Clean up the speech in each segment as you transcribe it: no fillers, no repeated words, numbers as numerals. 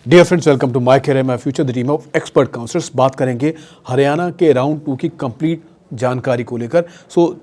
Dear friends, welcome to my career my future, the team of expert counsellors. बात करेंगे हरियाणा के round 2 की complete जानकारी को लेकर।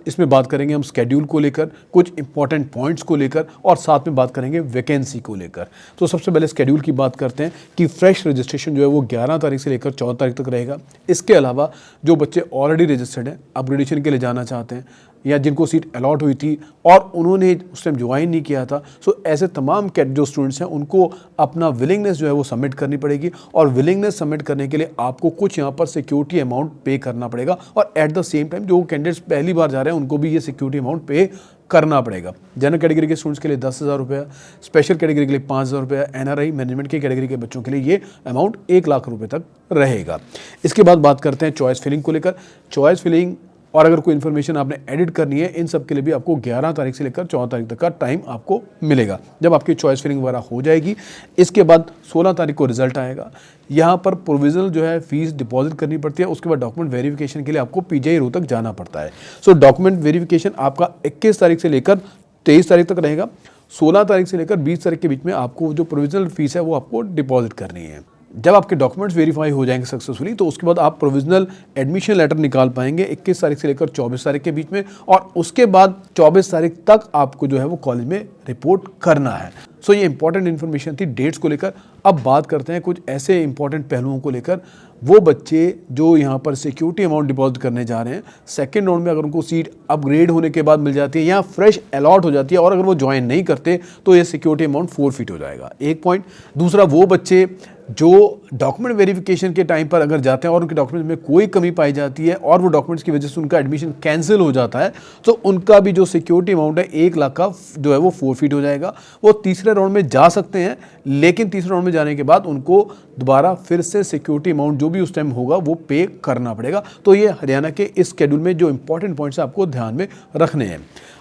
इसमें बात करेंगे हम स्केड्यूल को लेकर, कुछ इंपॉर्टेंट पॉइंट्स को लेकर और साथ में बात करेंगे वैकेंसी को लेकर। तो सबसे पहले स्केड्यूल की बात करते हैं कि फ्रेश रजिस्ट्रेशन जो है वो 11 तारीख से लेकर 14 तारीख तक रहेगा। इसके अलावा जो बच्चे ऑलरेडी रजिस्टर्ड हैं, अपग्रेडेशन के लिए जाना चाहते हैं या जिनको सीट अलॉट हुई थी और उन्होंने उस टाइम ज्वाइन नहीं किया था, ऐसे तमाम जो स्टूडेंट्स हैं उनको अपना विलिंगनेस जो है वो सबमिट करनी पड़ेगी। और विलिंगनेस सबमिट करने के लिए आपको कुछ यहाँ पर सिक्योरिटी अमाउंट पे करना पड़ेगा और एट द सेम टाइम जो कैंडिडेट्स पहली बार जा रहे हैं उनको भी ये सिक्योरिटी अमाउंट पे करना पड़ेगा। जनरल कैटेगरी के स्टूडेंट्स के लिए 10,000 रुपया, स्पेशल कैटेगरी के लिए 5,000 रुपया, एनआरआई मैनेजमेंट की कैटेगरी के बच्चों के लिए ये अमाउंट 1 लाख रुपए तक रहेगा। इसके बाद बात करते हैं चॉइस फिलिंग को लेकर। चॉइस फिलिंग और अगर कोई इन्फॉर्मेशन आपने एडिट करनी है, इन सब के लिए भी आपको 11 तारीख से लेकर 14 तारीख तक का टाइम आपको मिलेगा, जब आपकी चॉइस फिलिंग वगैरह हो जाएगी। इसके बाद 16 तारीख को रिजल्ट आएगा। यहाँ पर प्रोविजनल जो है फीस डिपॉजिट करनी पड़ती है। उसके बाद डॉक्यूमेंट वेरिफिकेशन के लिए आपको पीजीआई रोहतक जाना पड़ता है। डॉक्यूमेंट वेरिफिकेशन आपका 21 तारीख से लेकर 23 तारीख तक रहेगा। 16 तारीख से लेकर 20 तारीख के बीच में आपको जो प्रोविजनल फीस है वो आपको डिपॉजिट करनी है। जब आपके डॉक्यूमेंट्स वेरीफाई हो जाएंगे सक्सेसफुली, तो उसके बाद आप प्रोविजनल एडमिशन लेटर निकाल पाएंगे 21 तारीख से लेकर 24 तारीख के बीच में। और उसके बाद 24 तारीख तक आपको जो है वो कॉलेज में रिपोर्ट करना है। ये इंपॉर्टेंट इन्फॉर्मेशन थी डेट्स को लेकर। अब बात करते हैं कुछ ऐसे इंपॉर्टेंट पहलुओं को लेकर। वो बच्चे जो यहाँ पर सिक्योरिटी अमाउंट डिपॉजिट करने जा रहे हैं, सेकेंड राउंड में अगर उनको सीट अपग्रेड होने के बाद मिल जाती है या फ्रेश अलॉट हो जाती है और अगर वो ज्वाइन नहीं करते तो ये सिक्योरिटी अमाउंट फोरफिट हो जाएगा, एक पॉइंट। दूसरा, वो बच्चे जो डॉक्यूमेंट वेरिफिकेशन के टाइम पर अगर जाते हैं और उनके डॉक्यूमेंट्स में कोई कमी पाई जाती है और वो डॉक्यूमेंट्स की वजह से उनका एडमिशन कैंसिल हो जाता है, तो उनका भी जो सिक्योरिटी अमाउंट है 1 लाख का जो है वो फोरफिट हो जाएगा। वो तीसरे राउंड में जा सकते हैं, लेकिन तीसरे राउंड में जाने के बाद उनको दोबारा फिर से सिक्योरिटी अमाउंट जो भी उस टाइम होगा वो पे करना पड़ेगा। तो ये हरियाणा के इस शेड्यूल में जो इंपॉर्टेंट पॉइंट्स आपको ध्यान में रखने हैं।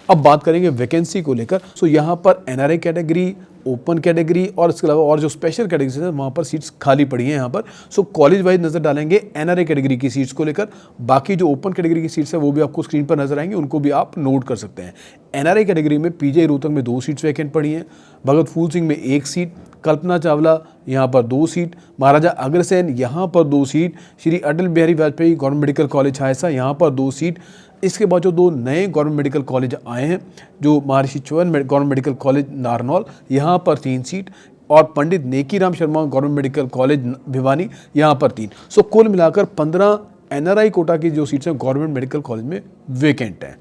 अब बात करेंगे वैकेंसी को लेकर। यहाँ पर एनआरआई कैटेगरी, ओपन कैटेगरी और इसके अलावा और जो स्पेशल कैटेगरीज हैं वहाँ पर सीट्स खाली पड़ी हैं यहाँ पर। कॉलेज वाइज नज़र डालेंगे एनआरआई कैटेगरी की सीट्स को लेकर। बाकी जो ओपन कैटेगरी की सीट्स है वो भी आपको स्क्रीन पर नजर आएंगे, उनको भी आप नोट कर सकते हैं। एनआरआई कैटेगरी में पीजीआई रोहतक में 2 सीट्स वैकेंट पड़ी हैं, भगत फूल सिंह में 1 सीट, कल्पना चावला यहाँ पर 2 सीट, महाराजा अग्रसेन यहाँ पर 2 सीट, Shri Atal Bihari Vajpayee government medical college हायसा यहाँ पर 2 सीट। इसके बाद जो 2 नए गवर्नमेंट मेडिकल कॉलेज आए हैं, जो Maharshi Chyavan government medical college Narnaul यहाँ पर 3 सीट और Pandit Nekiram Sharma government medical college Bhiwani यहाँ पर 3। कुल मिलाकर 15 एनआरआई कोटा की जो सीट्स हैं गवर्नमेंट मेडिकल कॉलेज में वेकेंट हैं।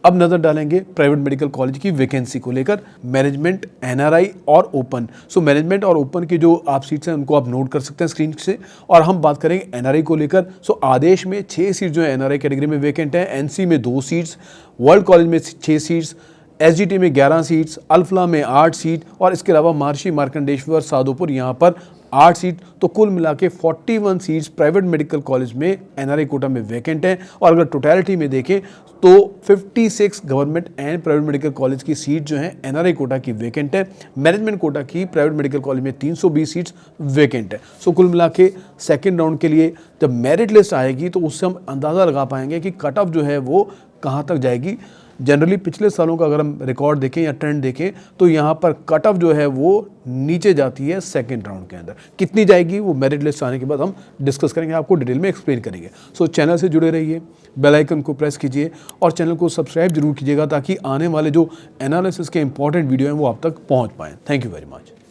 अब नजर डालेंगे प्राइवेट मेडिकल कॉलेज की वैकेंसी को लेकर, मैनेजमेंट, एनआरआई और ओपन। मैनेजमेंट और ओपन की जो आप सीट्स हैं उनको आप नोट कर सकते हैं स्क्रीन से। और हम बात करेंगे एनआरआई को लेकर। आदेश में 6 सीट जो है एनआरआई कैटेगरी में वैकेंट है, एनसी में 2 सीट्स, वर्ल्ड कॉलेज में 6 सीट्स, एसजीटी में 11 सीट्स, अल्फला में 8 सीट और इसके अलावा महर्षि मार्कंडेश्वर साधोपुर यहाँ पर 8 सीट। तो कुल मिला के 41 सीट्स प्राइवेट मेडिकल कॉलेज में एनआरआई कोटा में वैकेंट हैं। और अगर टोटलिटी में देखें तो 56 government and private medical college की सीट जो है एनआरआई कोटा की वैकेंट है। मैनेजमेंट कोटा की प्राइवेट मेडिकल कॉलेज में 320 सीट्स वैकेंट है। कुल मिला के सेकेंड राउंड के लिए जब मेरिट लिस्ट आएगी तो उससे हम अंदाज़ा लगा पाएंगे कि कट ऑफ जो है वो कहाँ तक जाएगी। जनरली पिछले सालों का अगर हम रिकॉर्ड देखें या ट्रेंड देखें तो यहाँ पर कट ऑफ जो है वो नीचे जाती है सेकंड राउंड के अंदर। कितनी जाएगी वो मेरिट लिस्ट आने के बाद हम डिस्कस करेंगे, आपको डिटेल में एक्सप्लेन करेंगे। चैनल से जुड़े रहिए, बेल आइकन को प्रेस कीजिए और चैनल को सब्सक्राइब जरूर कीजिएगा ताकि आने वाले जो एनालिसिस के इंपॉर्टेंट वीडियो हैं वो आप तक पहुँच पाएँ। Thank you very much.